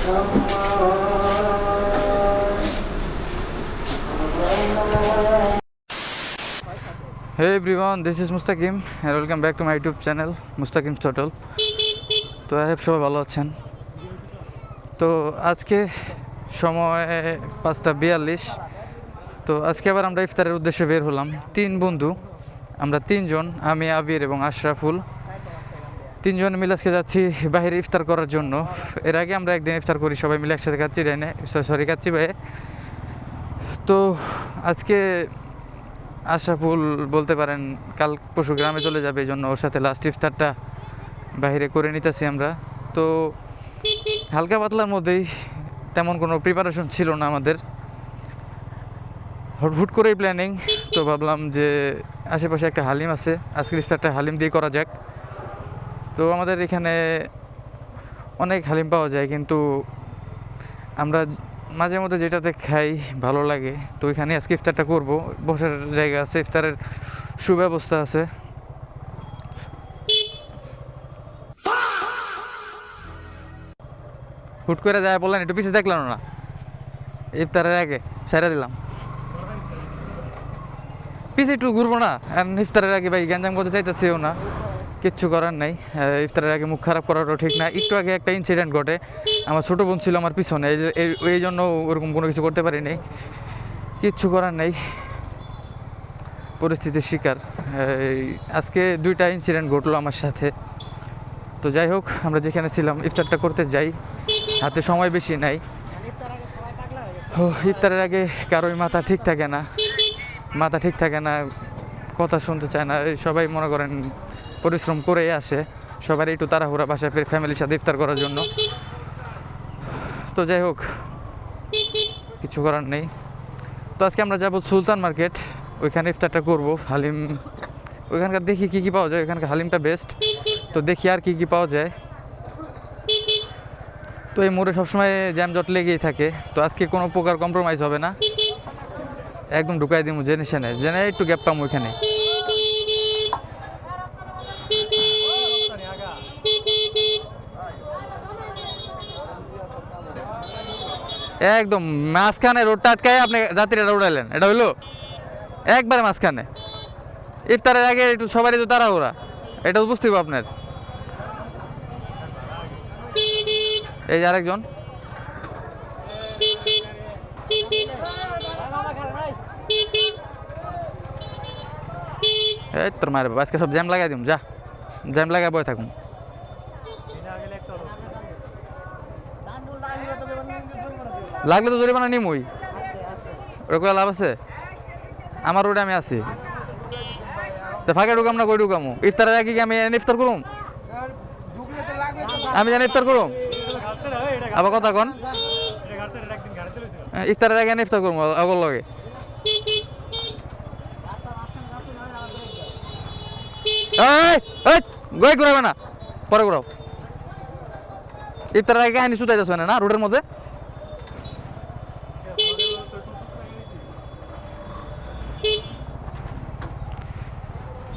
Hey everyone, this is Mustaqim and welcome back to my YouTube channel Mustaqim's Total. তো সবাই ভালো আছেন। তো আজকে সময় 5:42। তো আজকে আবার আমরা ইফতারের উদ্দেশ্যে বের হলাম। 3 বন্ধু, আমরা 3 জন, আমি আবির এবং আশরাফুল, 3 জন মিলে আজকে যাচ্ছি বাইরে ইফতার করার জন্য। এর আগে আমরা একদিন ইফতার করি, সবাই মিলে একসাথে কাচ্চি ভাই। তো আজকে আশরাফুল বলতে পারেন কাল পরশু গ্রামে চলে যাবে, এই জন্য ওর সাথে লাস্ট ইফতারটা বাইরে করে নিতেছি আমরা। তো হালকা পাতলার মধ্যেই, তেমন কোনো প্রিপারেশন ছিল না আমাদের, হুট করেই প্ল্যানিং। তো ভাবলাম যে আশেপাশে একটা হালিম আছে, আজকের ইফতারটা হালিম দিয়ে করা যাক। তো আমাদের এখানে অনেক হালিম পাওয়া যায়, কিন্তু আমরা মাঝে মধ্যে যেটাতে খাই ভালো লাগে, তো ওইখানে আজকে ইফতারটা করবো। বসার জায়গা আছে, ইফতারের সুব্যবস্থা আছে। হুট করে যায় বললেন, একটু পিছিয়ে দেখলাম না, ইফতারের আগে সাইরা দিলাম, পিছিয়ে একটু ঘুরবো না। ইফতারের আগে ভাই গ্যাঞ্জাম করতে চাইতেছেও না, কিচ্ছু করার নাই। ইফতারের আগে মুখ খারাপ করারও ঠিক না। একটু আগে একটা ইনসিডেন্ট ঘটে, আমার ছোটো বোন ছিল আমার পিছনে, এই জন্য ওরকম কোনো কিছু করতে পারিনি, কিচ্ছু করার নেই, পরিস্থিতির শিকার। আজকে 2টা ইনসিডেন্ট ঘটলো আমার সাথে। তো যাই হোক, আমরা যেখানে ছিলাম ইফতারটা করতে যাই, হাতে সময় বেশি নাই। ইফতারের আগে কারোই মাথা ঠিক থাকে না, কথা শুনতে চায় না। সবাই মনে করেন পরিশ্রম করেই আসে, সবারই একটু তাড়াহুড়া বাসায় ফের ফ্যামিলির সাথে ইফতার করার জন্য। তো যাই হোক, কিছু করার নেই। তো আজকে আমরা যাব সুলতান মার্কেট, ওইখানে ইফতারটা করব। হালিম ওইখানকার দেখি কী পাওয়া যায়, ওইখানকার হালিমটা বেস্ট। তো দেখি আর কি পাওয়া যায়। তো এই মোড়ে সবসময় জ্যামজট লেগেই থাকে, তো আজকে কোনো প্রকার কম্প্রোমাইজ হবে না, একদম ঢুকাই দিব জেনে একটু গ্যাপ পাবো ওইখানে। একদম মাঝখানে রোডটা আটকায় আপনি যাত্রীরা উড়াইলেন, এটা হইলো একবারে মাঝখানে। ইফতারের আগে একটু সবারই তো তাড়াহুড়া, এটা বুঝতে হবে আপনার। এই যে আরেকজন, এই তোর মায়ের বাবা, আজকে সব জ্যাম লাগাই দিম, যা জ্যাম লাগাই বয়ে থাকুন। লাগলে তো জরিমানা নিমই, ওটা লাভ আছে? আমার রোডে আমি আছি, তো ফাঁকে ঢুকাম না, কই ঢুকামো? ইফতারের আগে কি আমি ইফতার করুম? আমি জানি ইফতার করুম, আবার কথা কন, ইফতারের আগে ইফতার করবো আগর লগে। গই ঘুরাবে না, পরে ঘুরাও। ইফতারের আগে কাহিনী শুধাই যাচ্ছে না রোডের মধ্যে।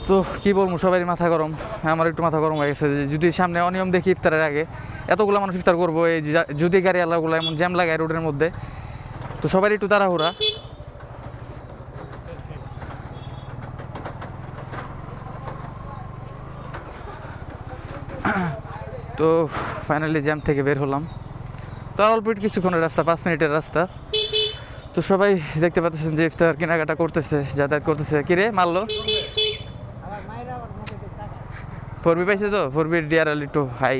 তো কী বলবো, সবারই মাথা গরম, আমার একটু মাথা গরম হয়ে গেছে। যদি সামনে অনিয়ম দেখি ইফতারের আগে, এতগুলো মানুষ ইফতার করবো, এই যদি গাড়ি আলাগুলো এমন জ্যাম লাগায় রোডের মধ্যে, তো সবারই একটু তাড়াহুড়া। তো ফাইনালি জ্যাম থেকে বের হলাম। তো অল্প কিছুক্ষণের রাস্তা, 5 মিনিটের রাস্তা। তো সবাই দেখতে পাচ্ছেন যে ইফতার কেনাকাটা করতেছে, যাতায়াত করতেছে। কিরে মারলো? 4B পাইছে, তো 4B ডিআরএল একটু হাই।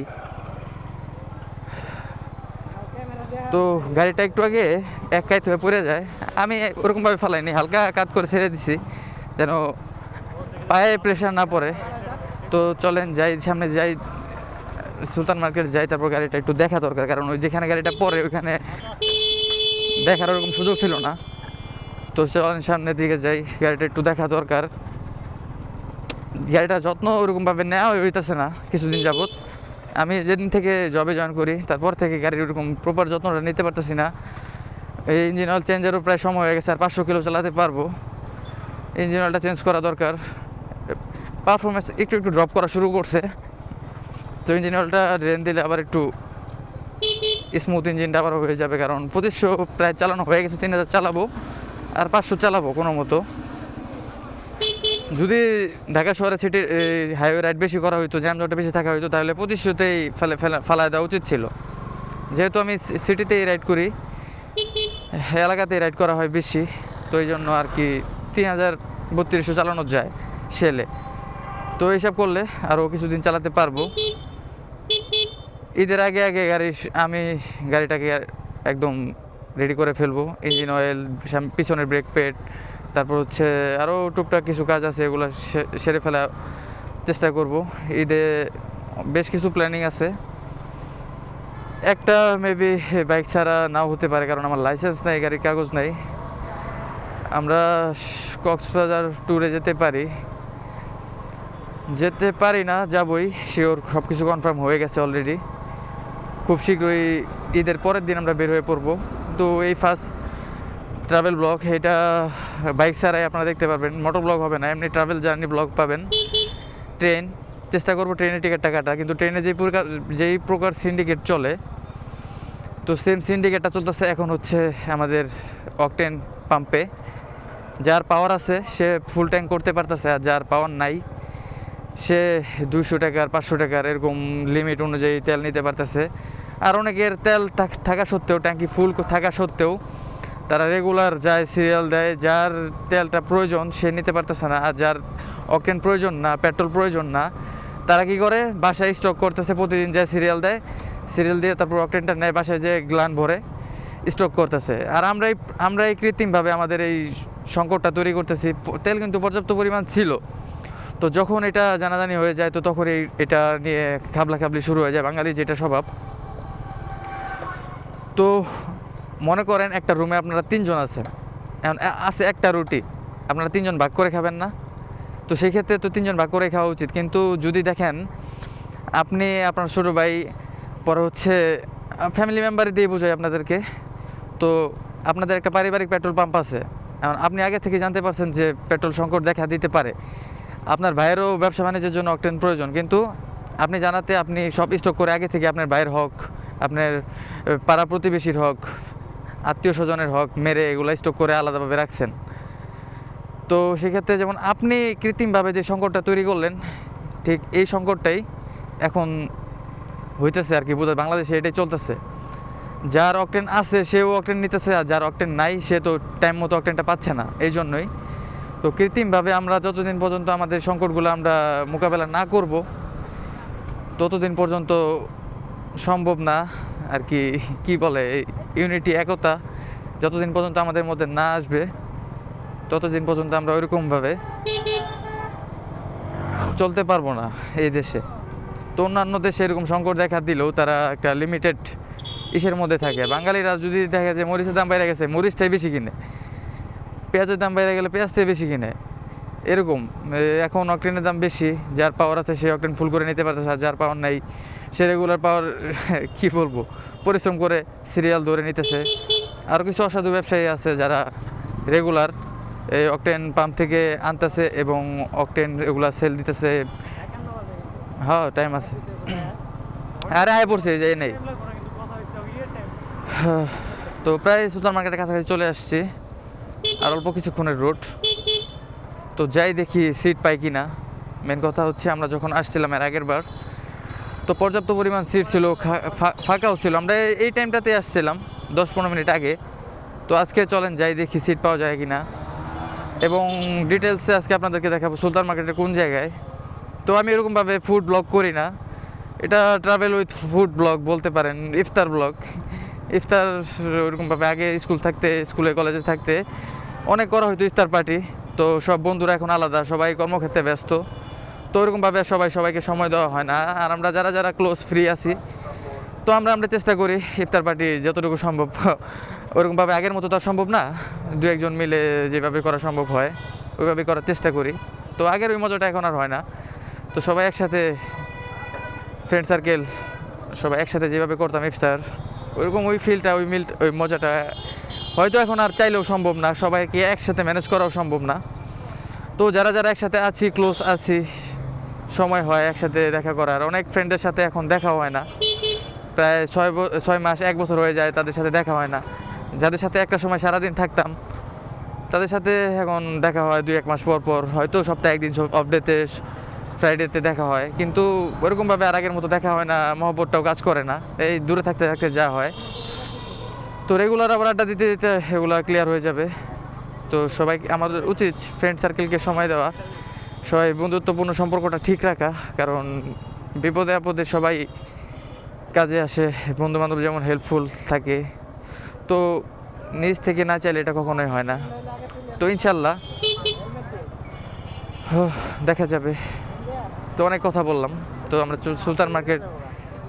তো গাড়িটা একটু আগে এক কাইত হয়ে পড়ে যায়, আমি ওরকমভাবে ফালাইনি, হালকা কাত করে ছেড়ে দিছি যেন পায়ে প্রেশার না পড়ে। তো চলেন যাই, সামনে যাই, সুলতান মার্কেট যাই, তারপর গাড়িটা একটু দেখা দরকার, কারণ ওই যেখানে গাড়িটা পড়ে ওইখানে দেখার ওরকম সুযোগ ছিল না। তো চলেন সামনের দিকে যাই, গাড়িটা একটু দেখা দরকার। গাড়িটা যত্ন ওরকমভাবে নেওয়া হইতেছে না কিছুদিন যাবত। আমি যেদিন থেকে জবে জয়েন করি তারপর থেকে গাড়ির ওরকম প্রপার যত্নটা নিতে পারতেছি না। এই ইঞ্জিন অয়েল চেঞ্জেরও প্রায় সময় হয়ে গেছে, আর 500 কিলো চালাতে পারবো। ইঞ্জিন অয়েলটা চেঞ্জ করা দরকার, পারফরমেন্স একটু ড্রপ করা শুরু করছে। তো ইঞ্জিন অয়েলটা ড্রেন দিলে আবার একটু স্মুথ ইঞ্জিনটা আবার হয়ে যাবে, কারণ 2500 প্রায় চালানো হয়ে গেছে, 3000 চালাবো আর 500 চালাবো কোনো মতো। যদি ঢাকা শহরে সিটি হাইওয়ে রাইড বেশি করা হইতো, জ্যামজটে বেশি থাকা হইতো, তাহলে 2500তেই ফালায় দেওয়া উচিত ছিল। যেহেতু আমি সিটিতেই রাইড করি, এলাকাতেই রাইড করা হয় বেশি, তো এই জন্য আর কি 3200 চালানো যায় সেলে। তো এইসব করলে আরও কিছুদিন চালাতে পারবো। ঈদের আগে আগে আমি গাড়িটাকে একদম রেডি করে ফেলবো, ইঞ্জিন অয়েল, পিছনের ব্রেক প্যাড, তারপর হচ্ছে আরও টুকটাক কিছু কাজ আছে, এগুলো সেরে ফেলার চেষ্টা করব। ঈদে বেশ কিছু প্ল্যানিং আছে, একটা মেবি বাইক ছাড়া নাও হতে পারে, কারণ আমার লাইসেন্স নাই, গাড়ির কাগজ নাই। আমরা কক্সবাজার ট্যুরে যেতে পারি না, যাবই শিওর, সব কিছু কনফার্ম হয়ে গেছে অলরেডি। খুব শীঘ্রই ঈদের পরের দিন আমরা বের হয়ে পড়বো। তো এই ফার্স্ট ট্রাভেল ব্লগ, এটা বাইক ছাড়াই আপনারা দেখতে পারবেন, মোটর ব্লগ হবে না, এমনি ট্রাভেল জার্নি ব্লগ পাবেন। ট্রেন, চেষ্টা করবো ট্রেনের টিকিটটা কাটা, কিন্তু ট্রেনে যেই প্রকার সিন্ডিকেট চলে, তো সেম সিন্ডিকেটটা চলতেছে এখন হচ্ছে আমাদের অকটেন পাম্পে। যার পাওয়ার আছে সে ফুল ট্যাঙ্ক করতে পারতেছে, আর যার পাওয়ার নাই সে 200 টাকার 500 টাকার এরকম লিমিট অনুযায়ী তেল নিতে পারতেছে। আর অনেকের তেল থাকা সত্ত্বেও, ট্যাঙ্কি ফুল থাকা সত্ত্বেও তারা রেগুলার যায়, সিরিয়াল দেয়, যার তেলটা প্রয়োজন সে নিতে পারতেছে না, আর যার অকটেন প্রয়োজন না, পেট্রোল প্রয়োজন না, তারা কি করে বাসায় স্টক করতেছে, প্রতিদিন যায় সিরিয়াল দেয়, সিরিয়াল দিয়ে তারপর অকটেনটা নেয়, বাসায় যে গ্লান ভরে স্টক করতেছে। আর আমরাই কৃত্রিমভাবে আমাদের এই সংকটটা তৈরি করতেছি। তেল কিন্তু পর্যাপ্ত পরিমাণ ছিল, তো যখন এটা জানাজানি হয়ে যায়, তো তখন এটা নিয়ে খাবলাখাবলি শুরু হয়ে যায়, বাঙালি যেটা স্বভাব। তো মনে করেন একটা রুমে আপনারা 3 জন আছেন, এখন আছে একটা রুটি, আপনারা 3 জন ভাগ করে খাবেন না? তো সেই ক্ষেত্রে তো 3 জন ভাগ করে খাওয়া উচিত। কিন্তু যদি দেখেন আপনি, আপনার ছোটো ভাই, পরে হচ্ছে ফ্যামিলি মেম্বারই দিয়ে বোঝায় আপনাদেরকে, তো আপনাদের একটা পারিবারিক পেট্রোল পাম্প আছে, এখন আপনি আগে থেকে জানতে পারছেন যে পেট্রোল সংকট দেখা দিতে পারে, আপনার ভাইয়েরও ব্যবসা বাণিজ্যের জন্য অকটেন প্রয়োজন, কিন্তু আপনি জানাতে আপনি সব স্টক করে আগে থেকে আপনার ভাইয়ের হক, আপনার পাড়া প্রতিবেশীর হক, আত্মীয় স্বজনের হক মেরে এগুলো স্টক করে আলাদাভাবে রাখছেন। তো সেক্ষেত্রে যেমন আপনি কৃত্রিমভাবে যে সংকটটা তৈরি করলেন, ঠিক এই সংকটটাই এখন হইতেছে আর কি, বোঝা বাংলাদেশে এটাই চলতেছে। যার অকটেন আছে সেও অকটেন নিতেছে, আর যার অকটেন নাই সে তো টাইম মতো অকটেনটা পাচ্ছে না। এই জন্যই তো কৃত্রিমভাবে আমরা যতদিন পর্যন্ত আমাদের সংকটগুলো আমরা মোকাবেলা না করব, ততদিন পর্যন্ত সম্ভব না আর কি। কি বলে, ইউনিটি, একতা যতদিন পর্যন্ত আমাদের মধ্যে না আসবে, ততদিন পর্যন্ত আমরা ওইরকমভাবে চলতে পারবো না এই দেশে। তো অন্যান্য দেশে এরকম সংকট দেখা দিলেও তারা একটা লিমিটেড ইসের মধ্যে থাকে। বাঙালিরা যদি দেখা যায় মরিচের দাম বাইরে গেছে, মরিচটাই বেশি কিনে, পেঁয়াজের দাম বাইরে গেলে পেঁয়াজটাই বেশি কিনে, এরকম। এখন অকটেনের দাম বেশি, যার পাওয়ার আছে সে অকটেন ফুল করে নিতে পারতেছে, আর যার পাওয়ার নাই সে রেগুলার পাওয়ার কী বলবো, পরিশ্রম করে সিরিয়াল ধরে নিতেছে। আরও কিছু অসাধু ব্যবসায়ী আছে যারা রেগুলার এই অকটেন পাম্প থেকে আনতেছে এবং অকটেন এগুলা সেল দিতেছে। হ্যাঁ, টাইম আছে, আরে আয় পড়ছে যে নেই। তো প্রায় সুপার মার্কেটের কাছাকাছি চলে আসছি, আর অল্প কিছুক্ষণের রুট। তো যাই দেখি সিট পাই কি না। মেন কথা হচ্ছে আমরা যখন আসছিলাম এর আগের বার, তো পর্যাপ্ত পরিমাণ সিট ছিল, ফাঁকাও ছিল। আমরা এই টাইমটাতে আসছিলাম 10-15 মিনিট আগে। তো আজকে চলেন যাই দেখি সিট পাওয়া যায় কি না, এবং ডিটেলসে আজকে আপনাদেরকে দেখাবো সুলতান মার্কেটের কোন জায়গায়। তো আমি এরকমভাবে ফুড ব্লগ করি না, এটা ট্রাভেল উইথ ফুড ব্লগ বলতে পারেন, ইফতার ব্লগ। ইফতার ওরকমভাবে আগে স্কুলে কলেজে থাকতে অনেক করা হয়তো ইফতার পার্টি। তো সব বন্ধুরা এখন আলাদা, সবাই কর্মক্ষেত্রে ব্যস্ত, তো ওরকমভাবে সবাইকে সময় দেওয়া হয় না। আর আমরা যারা ক্লোজ ফ্রি আছি, তো আমরা চেষ্টা করি ইফতার পার্টি যতটুকু সম্ভব, ওরকমভাবে আগের মতো তো আর সম্ভব না, 2-1 মিলে যেভাবে করা সম্ভব হয় ওইভাবে করার চেষ্টা করি। তো আগের ওই মজাটা এখন আর হয় না। তো সবাই একসাথে, ফ্রেন্ড সার্কেল সবাই একসাথে যেভাবে করতাম ইফতার, ওইরকম ওই ফিলটা, ওই মজাটা হয়তো এখন আর চাইলেও সম্ভব না, সবাইকে একসাথে ম্যানেজ করাও সম্ভব না। তো যারা একসাথে আছি, ক্লোজ আছি, সময় হয় একসাথে দেখা করার। অনেক ফ্রেন্ডের সাথে এখন দেখা হয় না, প্রায় 6 মাস 1 বছর হয়ে যায়, তাদের সাথে দেখা হয় না। যাদের সাথে একটা সময় সারাদিন থাকতাম তাদের সাথে এখন দেখা হয় 2-1 মাস পর পর, হয়তো সপ্তাহে একদিন অফ ডেতে ফ্রাইডেতে দেখা হয়, কিন্তু ওরকমভাবে আর আগের মতো দেখা হয় না, মহব্বতটাও কাজ করে না, এই দূরে থাকতে থাকতে যা হয়। তো রেগুলার আবার আড্ডা দিতে দিতে এগুলো ক্লিয়ার হয়ে যাবে। তো সবাই আমাদের উচিত ফ্রেন্ড সার্কেলকে সময় দেওয়া, সবাই বন্ধুত্বপূর্ণ সম্পর্কটা ঠিক রাখা, কারণ বিপদে আপদে সবাই কাজে আসে, বন্ধু বান্ধব যেমন হেল্পফুল থাকে। তো নিজ থেকে না চাইলে এটা কখনোই হয় না। তো ইনশাল্লাহ দেখা যাবে। তো অনেক কথা বললাম। তো আমরা সুলতান মার্কেট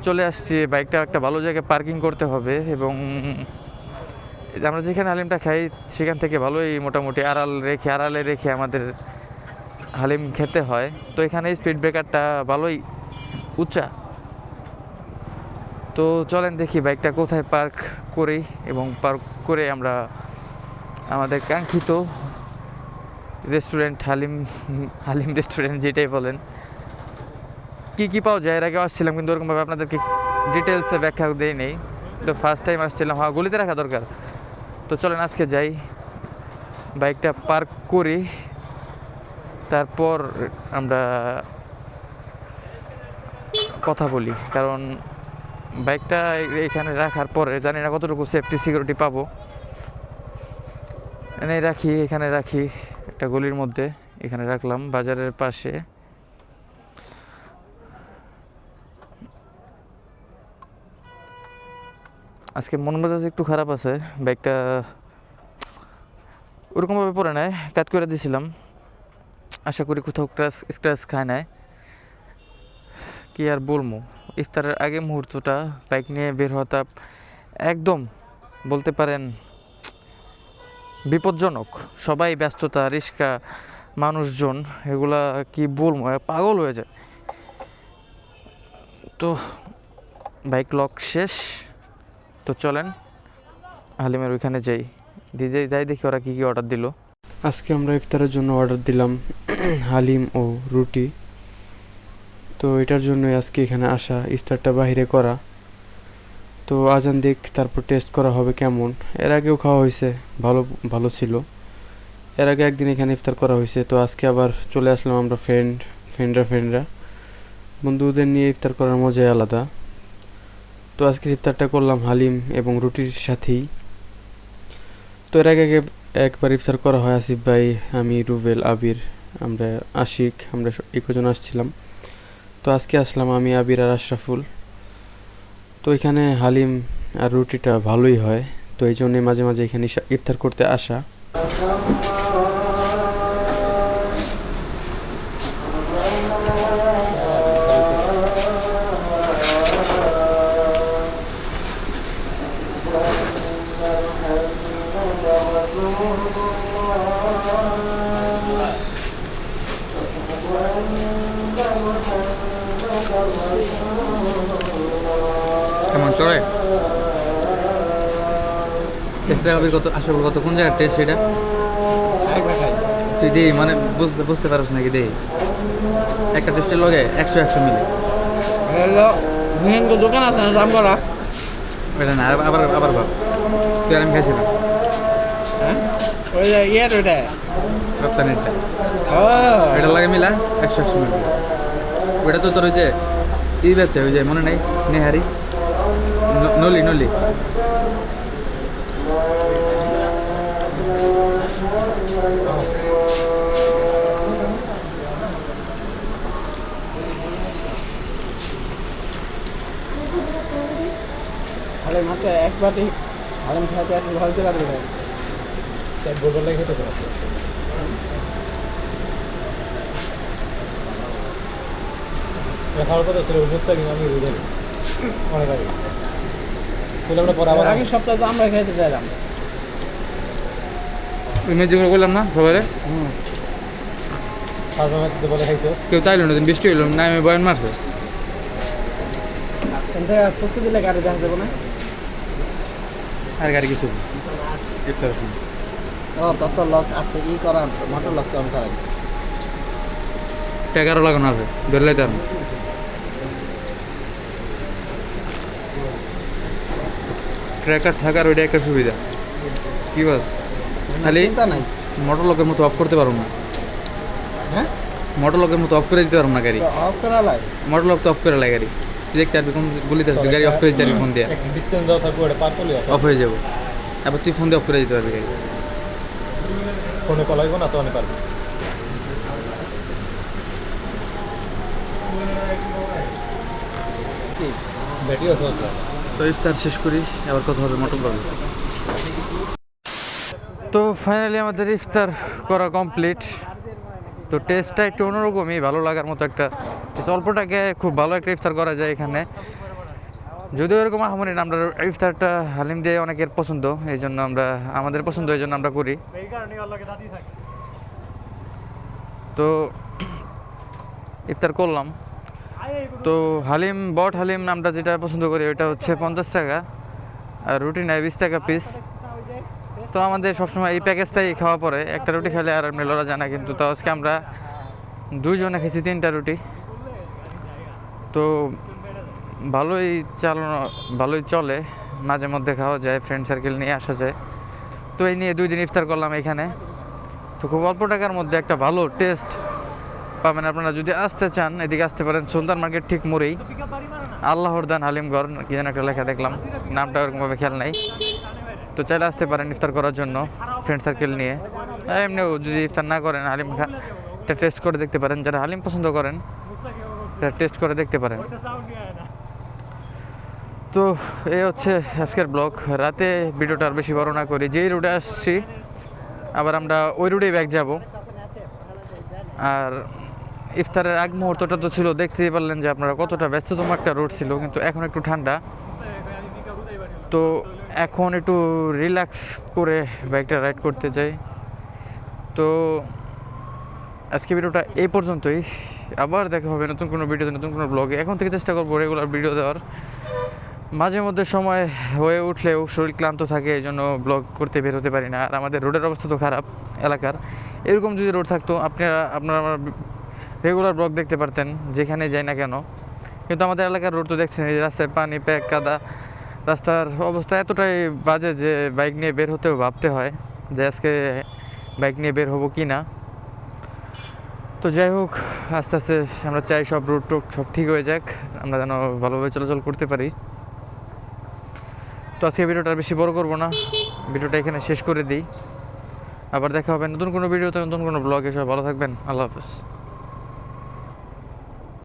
চলে আসছি, বাইকটা একটা ভালো জায়গায় পার্কিং করতে হবে, এবং আমরা যেখানে হালিমটা খাই সেখান থেকে ভালোই মোটামুটি আড়ালে রেখে আমাদের হালিম খেতে হয়। তো এখানে স্পিড ব্রেকারটা ভালোই উঁচা। তো চলেন দেখি বাইকটা কোথায় পার্ক করি, এবং পার্ক করে আমরা আমাদের কাঙ্ক্ষিত রেস্টুরেন্ট হালিম রেস্টুরেন্ট যেটাই বলেন, কি পাওয়া যায়। এর আগে আসছিলাম কিন্তু ওরকমভাবে আপনাদেরকে ডিটেলসে ব্যাখ্যা দেই নেই। তো ফার্স্ট টাইম আসছিলাম, গুলিতে রাখা দরকার। তো চলেন আজকে যাই, বাইকটা পার্ক করি, তারপর আমরা কথা বলি। কারণ বাইকটা এখানে রাখার পরে জানি না কতটুকু সেফটি সিকিউরিটি পাবো। এখানে রাখি একটা গলির মধ্যে, এখানে রাখলাম বাজারের পাশে। আজকে মন মেজাজ একটু খারাপ আছে, বাইকটা ওরকমভাবে পরে নেয়, কাট করে দিয়েছিলাম, আশা করি কোথাও স্ক্র্যাচ খায় নাই। কি আর বলবো, ইফতারের আগে মুহূর্তটা বাইক নিয়ে বের হওয়াটা একদম বলতে পারেন বিপজ্জনক। সবাই ব্যস্ততা, রিক্সা, মানুষজন, এগুলা কি বলবো, পাগল হয়ে যায়। তো বাইক লক শেষ। তো চলেন হালিমের ওইখানে যাই দেখি ওরা কি অর্ডার দিল। আজকে আমরা ইফতারের জন্য অর্ডার দিলাম হালিম ও রুটি। তো এটার জন্যই আজকে এখানে আসা, ইফতারটা বাইরে করা। তো আজান দেখ তারপর টেস্ট করা হবে কেমন। এর আগেও খাওয়া হয়েছে, ভালো ছিল। এর আগে একদিন এখানে ইফতার করা হয়েছে। তো আজকে আবার চলে আসলাম আমরা ফ্রেন্ডরা বন্ধুদের নিয়ে ইফতার করার মজাই আলাদা। তো আজকের ইফতারটা করলাম হালিম এবং রুটির সাথেই। তো এর আগে একবার ইফতার করা হয়, আসিফ ভাই, আমি, রুবেল, আবির, আমরা আশিক, আমরা একজন আসছিলাম। তো আজকে আসলাম আমি, আবির আর আশরাফুল। তো এখানে হালিম আর রুটিটা ভালোই হয়, তো এই জন্যে মাঝে মাঝে এখানে ইফতার করতে আসা। কেমন চলে টেস্টটা কত আশা করি, কত কোন জায়গার টেস্ট সেটা তুই দে, মানে বুঝতে পারছ নাকি? দে একটা টেস্টের লগে 100 মিলে দোকান আছে না দাম করা, এটা না আবার ভাব তুই আর আমি খাইছিলাম ওই যে ইয়ের ওইটা রপ্তানিটা, ও এটা লাগে মিলা 100 মিলে। ওইটা তো তোর ওই যে বেচে, ওই যে মনে নেই নেহারি নলি ভালো মাত্র একবারই ভালো খাইতে একটু ভালতে পারবে না, এক বোতল লাগে খেতে পারছে। খাওয়ার কথা ছিল বুঝতে কিন্তু আমি বুঝে অনেক আগে আমরা পরে আবার আগের সপ্তাহে তো আমরা খাইতে চাইলাম, যেগুলো করলাম না সবাই বলে খাইছো কেউ তাইল না, বৃষ্টি হইল না, আমি বয়ান মারছে প্রস্তুতি দিলে গাড়ি দেখা যাবো না, আর গাড়ি কিছু ইফতারের সময় ও তত লক আছে ই করা মোটর লক চালান করাই 11 লাগানো আছে ধরে লাইতে আমি ট্র্যাকার থাকার ওইটা একটা সুবিধা। কি বাস খালি চিন্তা নাই। মোটর লকের মতো অফ করতে পারবো না, হ্যাঁ মোটর লকের মতো অফ করে দিতে পারবো না গাড়ি। অফ করা লাগে। মোটর লক তো অফ করে লাগে গাড়ি, তুই দেখতে পারবি কোন গুলিতে আসবি, গাড়ি অফ করে দিতে পারবি ফোন দিয়ে, একটা ডিসটেন্স দাও থাকবে, ওটা পার করলে অফ হয়ে যাবো। এবার তুই ফোন দিয়ে অফ করে দিতে পারবি গাড়ি। ফোনে কল হইব না তো অনেক পারবে। ব্যাটারিও চলছে। তো ইফতার শেষ করি, আবার কথা হবে মোটর ব্লগে। তো ফাইনালি আমাদের ইফতার করা কমপ্লিট। তো টেস্টটা একটু অন্যরকমই, ভালো লাগার মতো একটা, অল্প টাকায় খুব ভালো একটা ইফতার করা যায় এখানে। যদিও এরকম আহামরি না, আমরা ইফতারটা হালিম দিয়ে অনেকের পছন্দ, এই জন্য আমরা, আমাদের পছন্দ এই জন্য আমরা করি। তো ইফতার করলাম। তো হালিম, বট হালিম আমরা যেটা পছন্দ করি ওইটা হচ্ছে 50 টাকা, আর রুটি নেয় 20 টাকা পিস। তো আমাদের সবসময় এই প্যাকেজটাই খাওয়া পড়ে, একটা রুটি খেলে আর এমনি লড়া যায় না। কিন্তু তো আজকে আমরা দুইজনে খেয়েছি 3টা রুটি। তো ভালোই চালানো, ভালোই চলে, মাঝে মধ্যে খাওয়া যায়, ফ্রেন্ড সার্কেল নিয়ে আসা যায়। তো এই নিয়ে 2 দিন ইফতার করলাম এখানে। তো খুব অল্প টাকার মধ্যে একটা ভালো টেস্ট পাবেন। আপনারা যদি আসতে চান এদিকে আসতে পারেন, সুলতান মার্কেট ঠিক মোড়েই আল্লাহর দান হালিমঘর কি যেন একটা লেখা দেখলাম, নামটা ওরকমভাবে খেয়াল নাই। তো চাইলে আসতে পারেন ইফতার করার জন্য ফ্রেন্ড সার্কেল নিয়ে। এমনিও যদি ইফতার না করেন, হালিম এটা টেস্ট করে দেখতে পারেন, যারা হালিম পছন্দ করেন এটা টেস্ট করে দেখতে পারেন। তো এই হচ্ছে আজকের ব্লগ। রাতে ভিডিওটা আর বেশি বড় না করি, যেই রুটে আসছি আবার আমরা ওই রুটেই ব্যাক যাব। আর ইফতারের আগ মুহূর্তটা তো ছিল, দেখতেই পারলেন যে আপনারা কতটা ব্যস্ততম একটা রোড ছিল, কিন্তু এখন একটু ঠান্ডা। তো এখন একটু রিল্যাক্স করে বাইকটা রাইড করতে চাই। তো আজকে ভিডিওটা এই পর্যন্তই, আবার দেখা হবে নতুন কোনো ভিডিওতে, নতুন কোনো ব্লগে। এখন থেকে চেষ্টা করবো রেগুলার ভিডিও দেওয়ার। মাঝে মধ্যে সময় হয়ে উঠলেও শরীর ক্লান্ত থাকে, এই জন্য ব্লগ করতে বের হতে পারি না। আর আমাদের রোডের অবস্থা তো খারাপ এলাকার, এরকম যদি রোড থাকতো আপনারা আমার রেগুলার ব্লগ দেখতে পারতেন যেখানে যাই না কেন। কিন্তু আমাদের এলাকার রোড তো দেখছেন, এই রাস্তায় পানি, প্যাক, কাদা, রাস্তার অবস্থা এতটাই বাজে যে বাইক নিয়ে বের হতেও ভাবতে হয় যে আজকে বাইক নিয়ে বের হবো কি না। তো যাই হোক, আস্তে আস্তে আমরা চাই সব রুট টুট সব ঠিক হয়ে যাক, আমরা যেন ভালোভাবে চলাচল করতে পারি। তো আজকে ভিডিওটা আর বেশি বড় করবো না, ভিডিওটা এখানে শেষ করে দিই। আবার দেখা হবে নতুন কোনো ভিডিওতে, নতুন কোনো ব্লগে। সব ভালো থাকবেন, আল্লাহ হাফেজ।